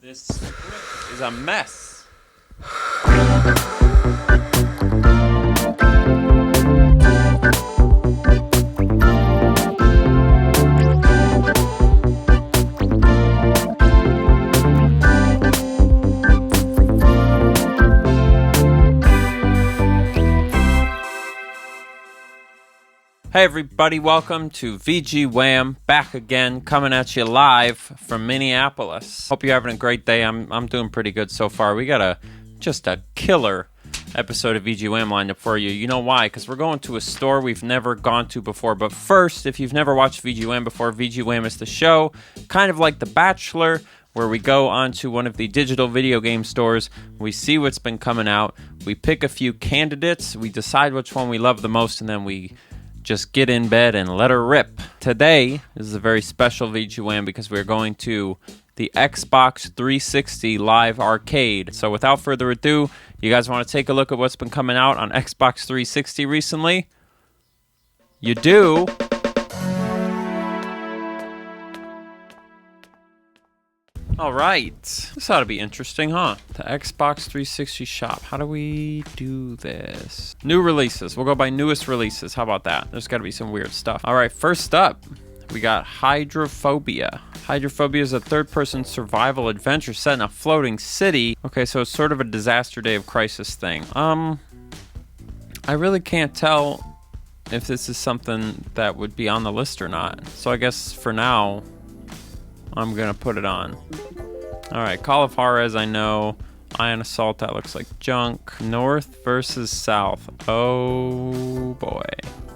This script is a mess. Hey everybody, welcome to VG Wham, back again, coming at you live from Minneapolis. Hope you're having a great day. I'm doing pretty good so far. We got just a killer episode of VG Wham lined up for you. You know why? Because we're going to a store we've never gone to before. But first, if you've never watched VG Wham before, VG Wham is the show, kind of like The Bachelor, where we go onto one of the digital video game stores, we see what's been coming out, we pick a few candidates, we decide which one we love the most, and then we just get in bed and let her rip. Today is a very special VG Wham because we're going to the Xbox 360 Live Arcade. So without further ado, you guys want to take a look at what's been coming out on Xbox 360 recently? You do? Alright, this ought to be interesting, huh? The Xbox 360 shop. How do we do this? New releases. We'll go by newest releases. How about that? There's got to be some weird stuff. Alright, first up, we got Hydrophobia. Hydrophobia is a third-person survival adventure set in a floating city. Okay, so it's sort of a disaster day of crisis thing. I really can't tell if this is something that would be on the list or not. So I guess for now, I'm gonna put it on. Alright, Call of Juarez, I know. Ion Assault, that looks like junk. North versus South. Oh boy.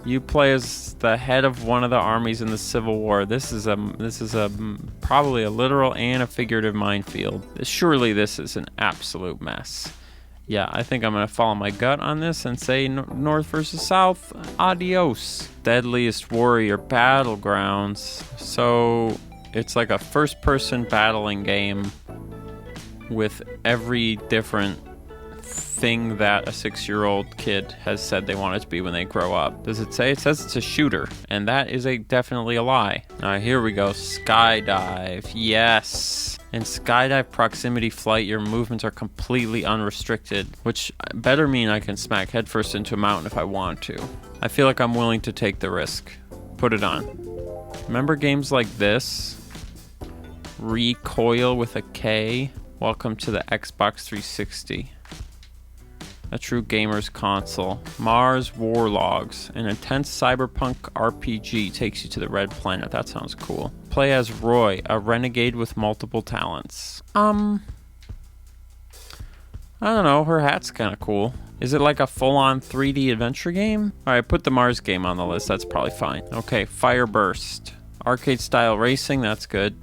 You play as the head of one of the armies in the Civil War. This is probably a literal and a figurative minefield. Surely this is an absolute mess. Yeah, I think I'm gonna follow my gut on this and say North versus South. Adios. Deadliest Warrior Battlegrounds. So it's like a first-person battling game with every different thing that a 6-year-old kid has said they want it to be when they grow up. Does it say? It says it's a shooter, and that is definitely a lie. All right, here we go. Skydive. Yes. In Skydive proximity flight, your movements are completely unrestricted, which better mean I can smack headfirst into a mountain if I want to. I feel like I'm willing to take the risk. Put it on. Remember games like this? Rekoil with a K. Welcome to the Xbox 360. A true gamer's console. Mars Warlogs. An intense cyberpunk RPG takes you to the Red Planet. That sounds cool. Play as Roy, a renegade with multiple talents. I don't know. Her hat's kind of cool. Is it like a full-on 3D adventure game? Alright, put the Mars game on the list. That's probably fine. Okay, Fireburst. Arcade-style racing. That's good.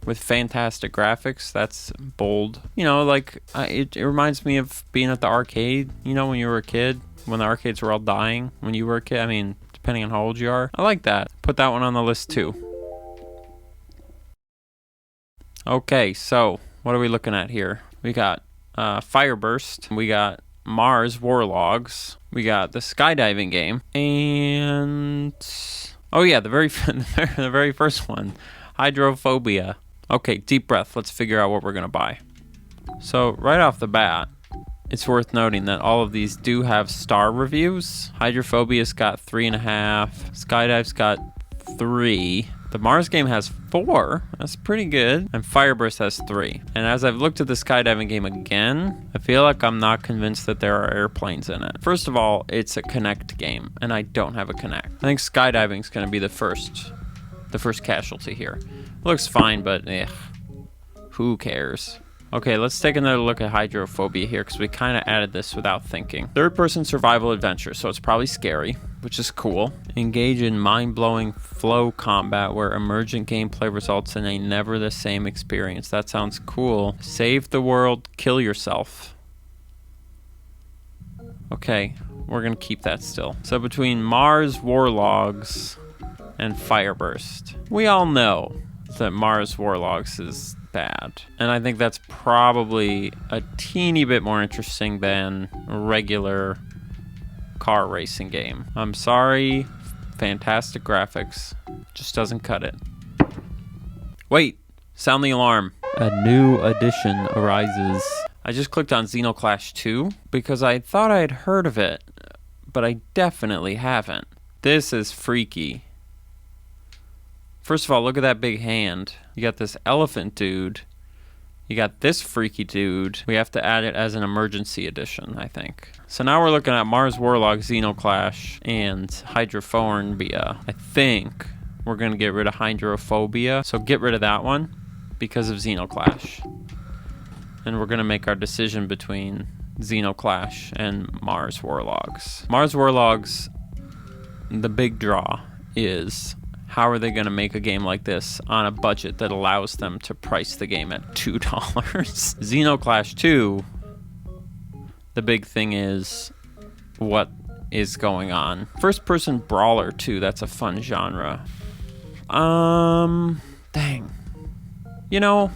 With fantastic graphics, that's bold. You know, like, it reminds me of being at the arcade, you know, when you were a kid, when the arcades were all dying, when you were a kid. I mean, depending on how old you are. I like that. Put that one on the list, too. Okay, so, what are we looking at here? We got Fireburst. We got Mars Warlogs. We got the skydiving game. And oh, yeah, the very first one, Hydrophobia. Okay, deep breath. Let's figure out what we're going to buy. So, right off the bat, it's worth noting that all of these do have star reviews. Hydrophobia's got 3.5. Skydive's got 3. The Mars game has 4. That's pretty good. And Fireburst has 3. And as I've looked at the skydiving game again, I feel like I'm not convinced that there are airplanes in it. First of all, it's a Kinect game, and I don't have a Kinect. I think skydiving's going to be the first casualty here. Looks fine, but who cares? Okay, let's take another look at Hydrophobia here because we kind of added this without thinking. Third-person survival adventure, so it's probably scary, which is cool. Engage in mind-blowing flow combat where emergent gameplay results in a never-the-same experience. That sounds cool. Save the world, kill yourself. Okay, we're going to keep that still. So between Mars Warlogs and Fireburst, we all know that Mars Warlogs is bad. And I think that's probably a teeny bit more interesting than a regular car racing game. I'm sorry, fantastic graphics. Just doesn't cut it. Wait, sound the alarm. A new edition arises. I just clicked on Xenoclash 2 because I thought I had heard of it, but I definitely haven't. This is freaky. First of all, look at that big hand. You got this elephant dude. You got this freaky dude. We have to add it as an emergency edition, I think. So now we're looking at Mars Warlock, Xenoclash, and Hydrophobia. I think we're going to get rid of Hydrophobia. So get rid of that one because of Xenoclash. And we're going to make our decision between Xenoclash and Mars Warlogs. Mars Warlogs, the big draw is how are they going to make a game like this on a budget that allows them to price the game at $2? Xenoclash 2, the big thing is what is going on. First person brawler too, that's a fun genre. Dang. You know,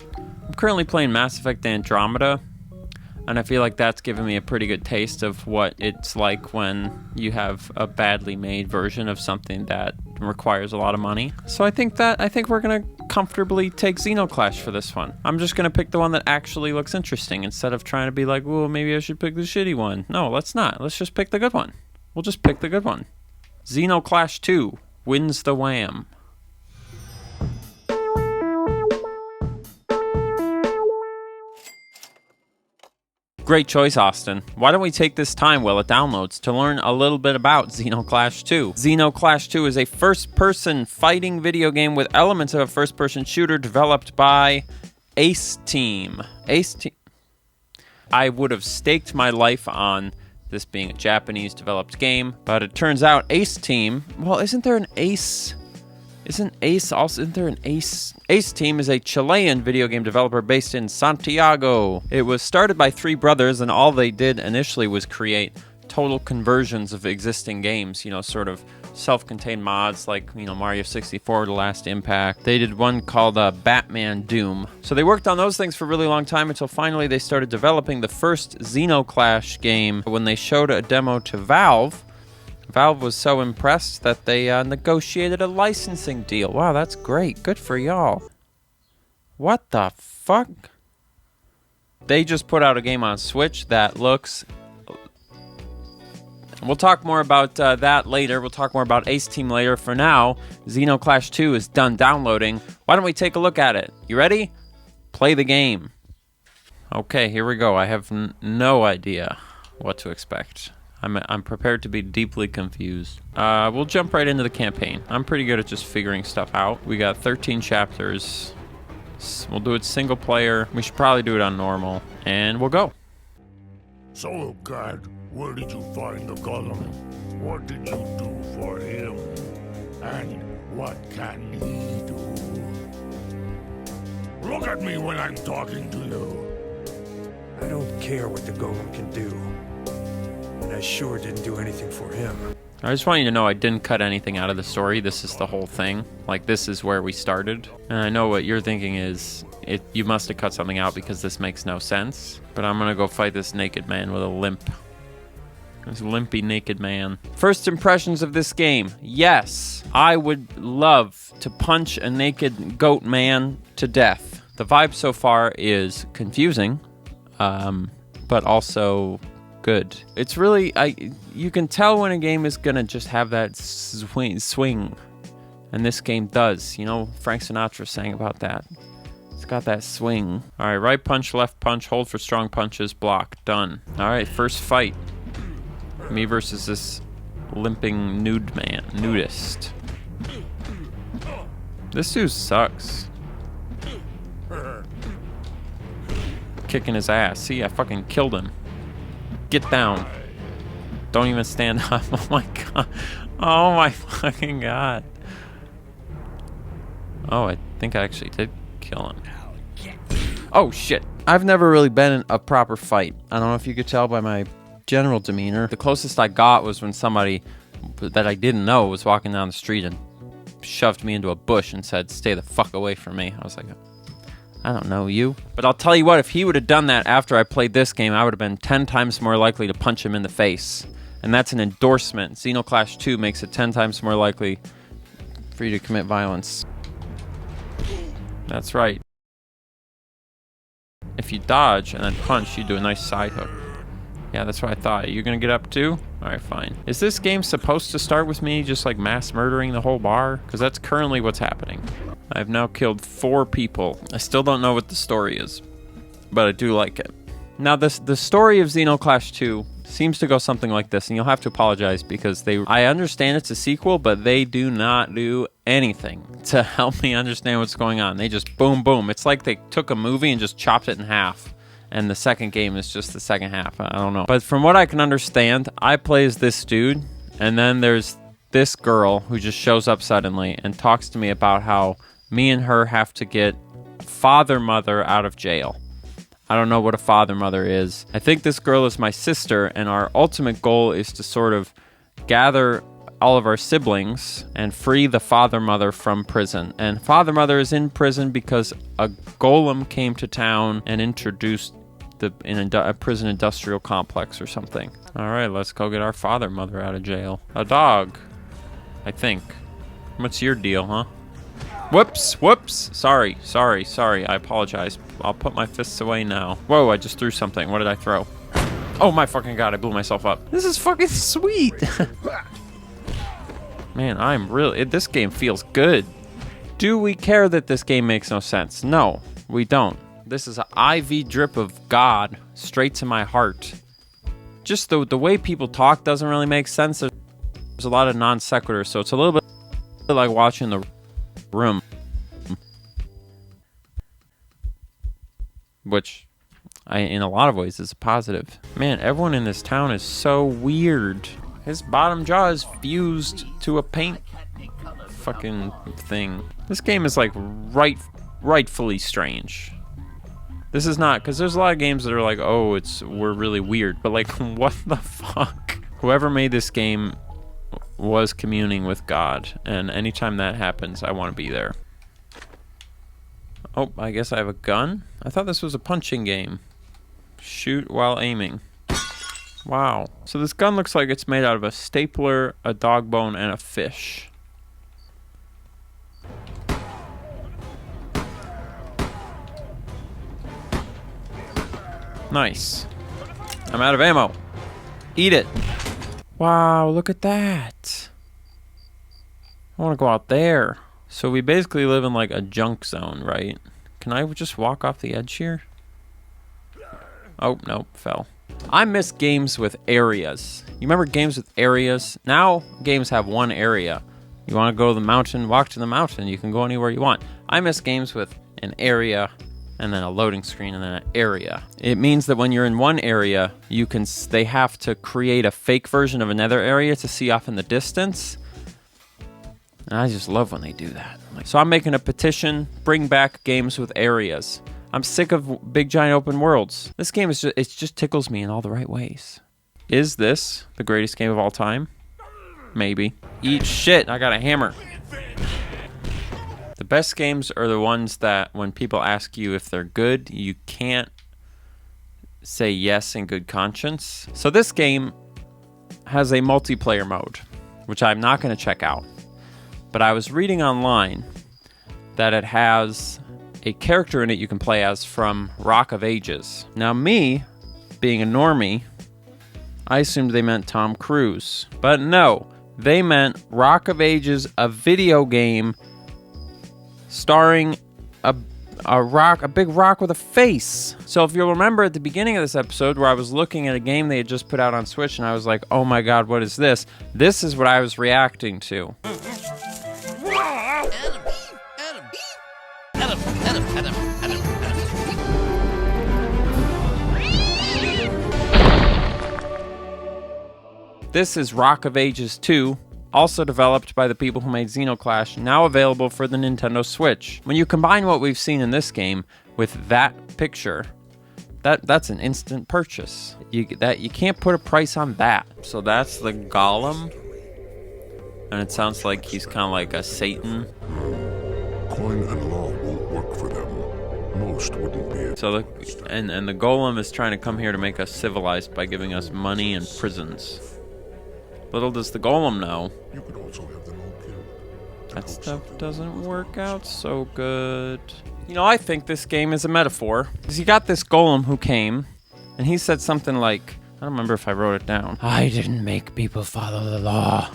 I'm currently playing Mass Effect Andromeda, and I feel like that's given me a pretty good taste of what it's like when you have a badly made version of something that requires a lot of money. So I think we're gonna comfortably take Xenoclash for this one. I'm just gonna pick the one that actually looks interesting instead of trying to be like, well, maybe I should pick the shitty one. No, let's not. Let's just pick the good one. We'll just pick the good one. Xenoclash 2 wins the Wham. Great choice, Austin. Why don't we take this time while it downloads to learn a little bit about Xenoclash 2. Xenoclash 2 is a first-person fighting video game with elements of a first-person shooter developed by Ace Team. I would have staked my life on this being a Japanese-developed game, but it turns out Ace Team... Well, isn't there an Ace... Isn't there an Ace? Ace Team is a Chilean video game developer based in Santiago. It was started by three brothers, and all they did initially was create total conversions of existing games, you know, sort of self-contained mods like, you know, Mario 64, The Last Impact. They did one called Batman Doom. So they worked on those things for a really long time until finally they started developing the first Xenoclash game. When they showed a demo to Valve, Valve was so impressed that they negotiated a licensing deal. Wow, that's great. Good for y'all. What the fuck? They just put out a game on Switch that looks... We'll talk more about that later. We'll talk more about Ace Team later. For now, Xenoclash 2 is done downloading. Why don't we take a look at it? You ready? Play the game. Okay, here we go. I have no idea what to expect. I'm prepared to be deeply confused. We'll jump right into the campaign. I'm pretty good at just figuring stuff out. We got 13 chapters. We'll do it single player. We should probably do it on normal. And we'll go. So, God, where did you find the golem? What did you do for him? And what can he do? Look at me when I'm talking to you. I don't care what the golem can do. And I sure didn't do anything for him. I just want you to know I didn't cut anything out of the story. This is the whole thing. Like, this is where we started. And I know what you're thinking is, you must have cut something out because this makes no sense. But I'm gonna go fight this naked man with a limp. This limpy naked man. First impressions of this game. Yes, I would love to punch a naked goat man to death. The vibe so far is confusing, but also good. It's really, you can tell when a game is gonna just have that swing, and this game does. You know, Frank Sinatra sang about that. It's got that swing. All right, right punch, left punch, hold for strong punches, block, done. All right, first fight. Me versus this limping nudist. This dude sucks. Kicking his ass. See, I fucking killed him. Get down. Don't even stand up. Oh my god. Oh my fucking god. Oh, I think I actually did kill him. Oh shit. I've never really been in a proper fight. I don't know if you could tell by my general demeanor. The closest I got was when somebody that I didn't know was walking down the street and shoved me into a bush and said, "Stay the fuck away from me." I was like, I don't know you. But I'll tell you what, if he would have done that after I played this game, I would have been 10 times more likely to punch him in the face. And that's an endorsement. Xenoclash 2 makes it 10 times more likely for you to commit violence. That's right. if you dodge and then punch, you do a nice side hook. Yeah, that's what I thought. You're gonna get up too? Alright, fine. Is this game supposed to start with me just like mass murdering the whole bar? Because that's currently what's happening. I've now killed 4 people. I still don't know what the story is, but I do like it. Now, the story of Xenoclash 2 seems to go something like this, and you'll have to apologize because I understand it's a sequel, but they do not do anything to help me understand what's going on. They just boom, boom. It's like they took a movie and just chopped it in half, and the second game is just the second half. I don't know. But from what I can understand, I play as this dude, and then there's this girl who just shows up suddenly and talks to me about how me and her have to get father-mother out of jail. I don't know what a father-mother is. I think this girl is my sister, and our ultimate goal is to sort of gather all of our siblings and free the father-mother from prison. And father-mother is in prison because a golem came to town and introduced a prison industrial complex or something. All right, let's go get our father-mother out of jail. A dog, I think. What's your deal, huh? Whoops. Sorry. I apologize. I'll put my fists away now. Whoa, I just threw something. What did I throw? Oh my fucking god, I blew myself up. This is fucking sweet. Man, this game feels good. Do we care that this game makes no sense? No, we don't. This is an IV drip of God straight to my heart. Just the way people talk doesn't really make sense. There's a lot of non sequiturs, so it's a little bit like watching The Room, which in a lot of ways is a positive. Man, everyone in this town is so weird. His bottom jaw is fused to a paint fucking thing. This game is like rightfully strange. This is not, because there's a lot of games that are like, oh, we're really weird, but like, what the fuck? Whoever made this game was communing with God, and anytime that happens, I want to be there. Oh, I guess I have a gun? I thought this was a punching game. Shoot while aiming. Wow. So this gun looks like it's made out of a stapler, a dog bone, and a fish. Nice. I'm out of ammo. Eat it. Wow, look at that. I want to go out there. So we basically live in like a junk zone, right? Can I just walk off the edge here? Oh, nope, fell. I miss games with areas. You remember games with areas? Now games have one area. You want to go to the mountain, walk to the mountain. You can go anywhere you want. I miss games with an area and then a loading screen and then an area. It means that when you're in one area, they have to create a fake version of another area to see off in the distance. And I just love when they do that. So I'm making a petition, bring back games with areas. I'm sick of big giant open worlds. This game it just tickles me in all the right ways. Is this the greatest game of all time? Maybe. Eat shit, I got a hammer. The best games are the ones that when people ask you if they're good, you can't say yes in good conscience. So this game has a multiplayer mode, which I'm not going to check out. But I was reading online that it has a character in it you can play as from Rock of Ages. Now me, being a normie, I assumed they meant Tom Cruise. But no, they meant Rock of Ages, a video game starring a big rock with a face. So if you'll remember at the beginning of this episode where I was looking at a game they had just put out on Switch and I was like, oh my god, what is this? This is what I was reacting to. This is Rock of Ages 2, also developed by the people who made Xenoclash, now available for the Nintendo Switch. When you combine what we've seen in this game with that picture, that's an instant purchase. You can't put a price on that. So that's the golem, and it sounds like he's kind of like a Satan. Coin and law won't work for them. Most wouldn't be able. So and the golem is trying to come here to make us civilized by giving us money and prisons. Little does the golem know, You could also have them all killed. that stuff doesn't work out so good. You know, I think this game is a metaphor. Because you got this golem who came, and he said something like, I don't remember if I wrote it down. I didn't make people follow the law.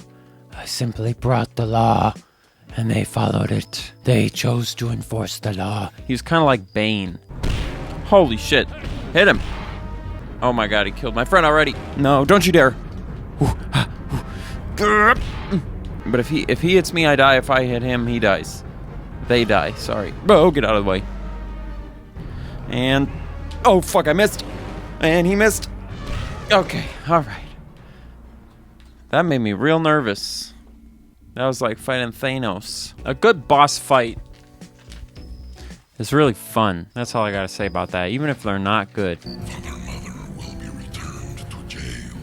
I simply brought the law, and they followed it. They chose to enforce the law. He was kind of like Bane. Holy shit. Hit him. Oh my god, he killed my friend already. No, don't you dare. But if he hits me, I die. If I hit him, he dies. They die, sorry. Oh, get out of the way. And, oh fuck, I missed. And he missed. Okay, alright. That made me real nervous. That was like fighting Thanos. A good boss fight is really fun. That's all I gotta say about that, even if they're not good. Father Mother will be returned to jail.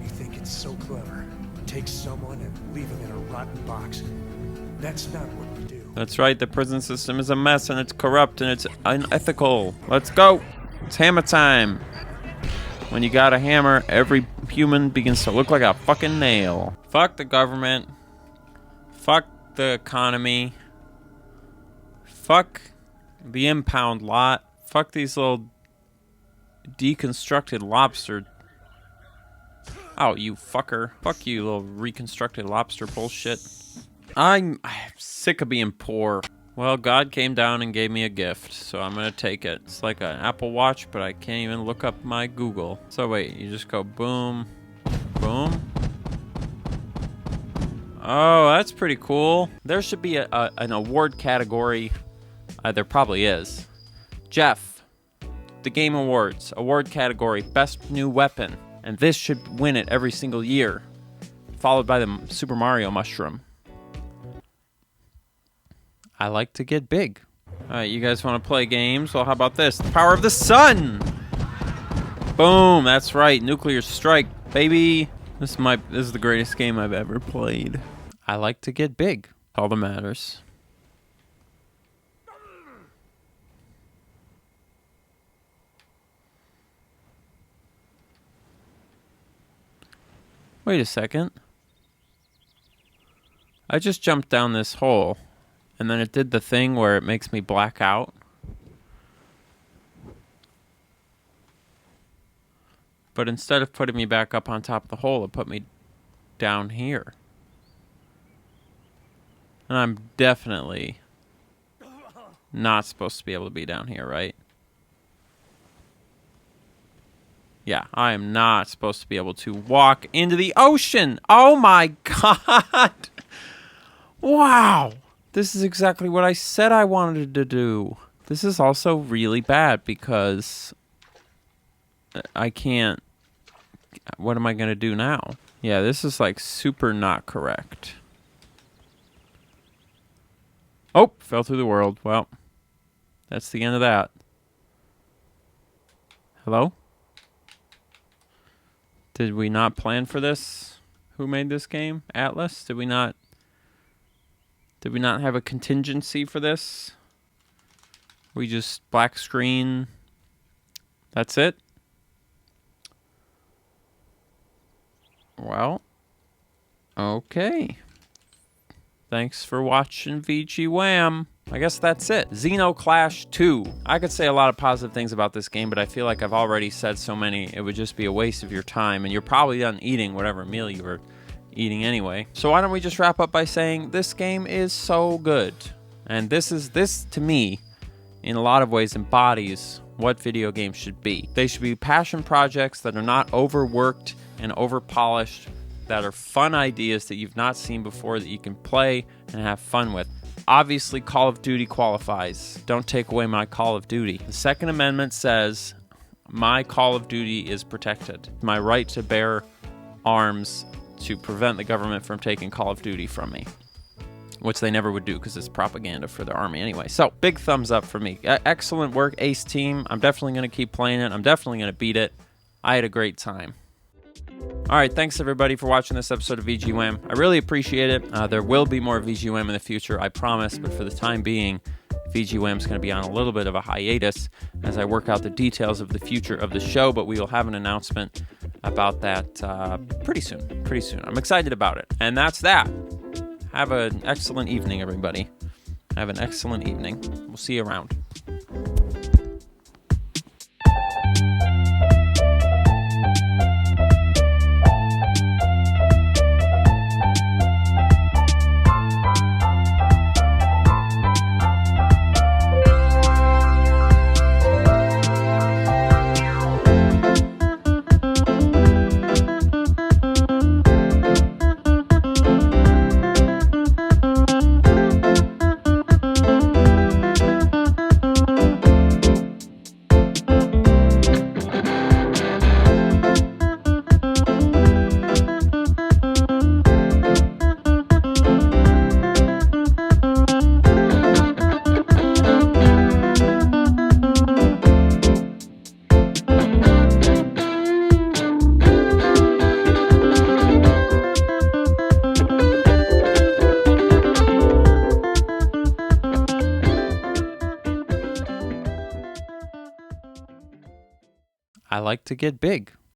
You think it's so clever? Take someone and leave them in a rotten box. That's not what we do. That's right, the prison system is a mess and it's corrupt and it's unethical. Let's go. It's hammer time. When you got a hammer, every human begins to look like a fucking nail. Fuck the government. Fuck the economy. Fuck the impound lot. Fuck these little deconstructed lobster. Oh, you fucker. Fuck you, little reconstructed lobster bullshit. I'm sick of being poor. Well, God came down and gave me a gift, so I'm gonna take it. It's like an Apple Watch, but I can't even look up my Google. So wait, you just go boom, boom. Oh, that's pretty cool. There should be an award category. There probably is. Jeff, the Game Awards, award category, best new weapon. And this should win it every single year, followed by the Super Mario mushroom. I like to get big. All right, you guys want to play games? Well, how about this? The power of the sun! Boom, that's right. Nuclear strike, baby. This is the greatest game I've ever played. I like to get big. All that matters. Wait a second. I just jumped down this hole. And then it did the thing where it makes me black out. But instead of putting me back up on top of the hole, it put me down here. And I'm definitely not supposed to be able to be down here, right? Yeah, I am not supposed to be able to walk into the ocean. Oh my god! Wow! This is exactly what I said I wanted to do. This is also really bad because I can't... What am I going to do now? Yeah, this is like super not correct. Oh, fell through the world. Well, that's the end of that. Hello? Did we not plan for this? Who made this game? Atlas? Did we not have a contingency for this? We just black screen. That's it? Well, okay. Thanks for watching VG Wham. I guess that's it. Xenoclash 2. I could say a lot of positive things about this game, but I feel like I've already said so many, it would just be a waste of your time, and you're probably done eating whatever meal you were eating anyway. So why don't we just wrap up by saying this game is so good. And this to me, in a lot of ways, embodies what video games should be. They should be passion projects that are not overworked and overpolished, that are fun ideas that you've not seen before that you can play and have fun with. Obviously, Call of Duty qualifies. Don't take away my Call of Duty. The Second Amendment says my Call of Duty is protected. My right to bear arms to prevent the government from taking Call of Duty from me, which they never would do because it's propaganda for the army anyway. So, big thumbs up for me. Excellent work, Ace Team. I'm definitely going to keep playing it. I'm definitely going to beat it. I had a great time. All right, thanks everybody for watching this episode of VG Wham. I really appreciate it. There will be more VG Wham in the future, I promise, but for the time being, VG Wham's going to be on a little bit of a hiatus as I work out the details of the future of the show, but we will have an announcement about that pretty soon. I'm excited about it. And that's that. Have an excellent evening, everybody. Have an excellent evening. We'll see you around. I like to get big.